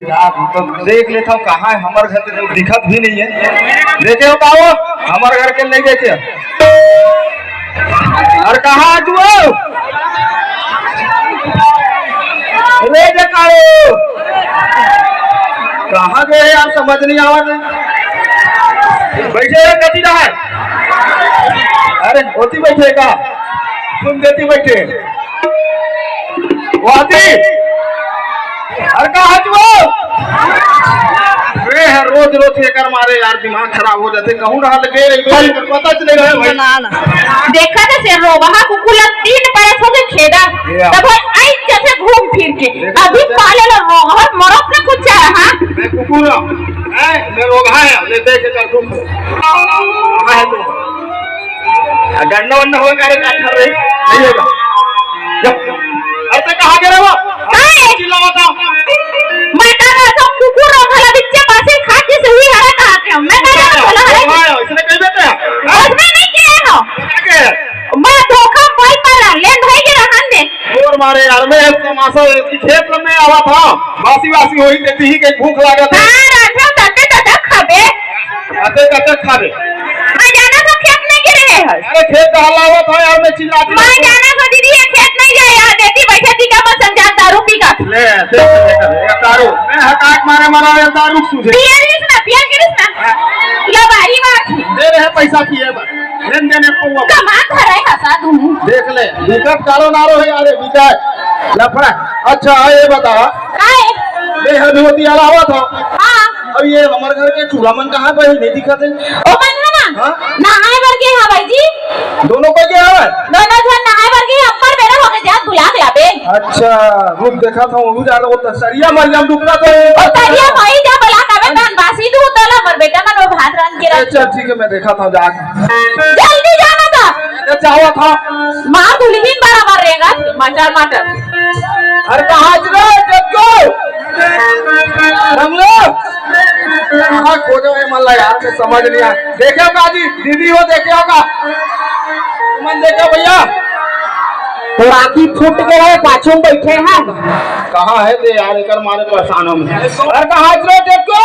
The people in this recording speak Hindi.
तो देख लेता हूँ कहाँ है हमारे घर तो दिखत भी नहीं है। देखे हो पाओ हमारे घर के नहीं देखे और कहाँ आज वो ले देखाओ कहाँ गए यार समझ नहीं आवा। बैठे कती रहा है अरे होती बैठे का तुम देती बैठे वो आती अरे कहाँ वो है रोज रोज ये कर मारे यार दिमाग खराब हो जाते कहूँ रहा लगे पता चले रहे देखा ना से रोबहा कुकुला 3 बरस हो गए खेदा तब आई जैसे घूम फिर के अभी पाले लो रोबहा मरत न कुछ है। हां मैं कुकुरा है मैं रोबहा है ले देख कर दुख कहां है तुम गन्ना वन्ना हो करे का कर रही नहीं होगा अरे कहां गए वो काय चिल्लावा था मैं कह रहा था कुकुर वाला बिच्चे पासे खाके से हुई है कहां के मैं कह रहा बोला है इसने कह देते हैं उसने नहीं किया हो क्या मैं धोखा बोल पाला लेन भाई के रहन दे और मारे यार मैं तमाशा खेत में आवा था वासी वासी होई देती ही के भूख लागत है हां राजा तते तते खाबे अते कते खाबे मैं जाना तो खेत नहीं गिरे है अरे खेत हलावत है यार मैं चिल्लाती मैं जाना तो दीदी ये खेत नहीं जाए यार देती बैठे थी का मैं समझा दारू पी का ले देख दारू मैं हकाक मारे मरा यार दारू सूझे पियर गिरिस ना ला बारी बात दे रहे पैसा पिए बा लेन देने को कमा कर रहे हसा तुम देख ले विकट कारो नारो है यार विजय लफड़ा। अच्छा ये बता काय ले हदवती अलावा था हां अब ये हमारे घर के चूल्हा मन कहां पे नहीं दिखत है ओ मन ना नहाए बर के हां भाई जी दोनों को क्या है दोनों जन नहाए बर के अम्पर बेरा हो गए जा बुला के आबे। अच्छा रुक देखा था वो जा रहा वो सरिया मरियम डुकरा तो ओ सरिया भाई जा बुला के आबे कान बासी तू तला मर बेटा मन वो भात रान के अच्छा ठीक है मैं देखा था जाके जल्दी जाना था ये चाहवा था मां दुल्हन बराबर रहेगा मटर मटर अरे कहां रे देखो रंगलो कहां खोजो है मन यार मैं समझ नहीं आ देखो का जी दीदी हो देखो का मन देखो भैया तो आखी फूट गए पाछू बैठे हैं कहां है ते यार एकर मारे परेशान हम अरे कहां रे देखो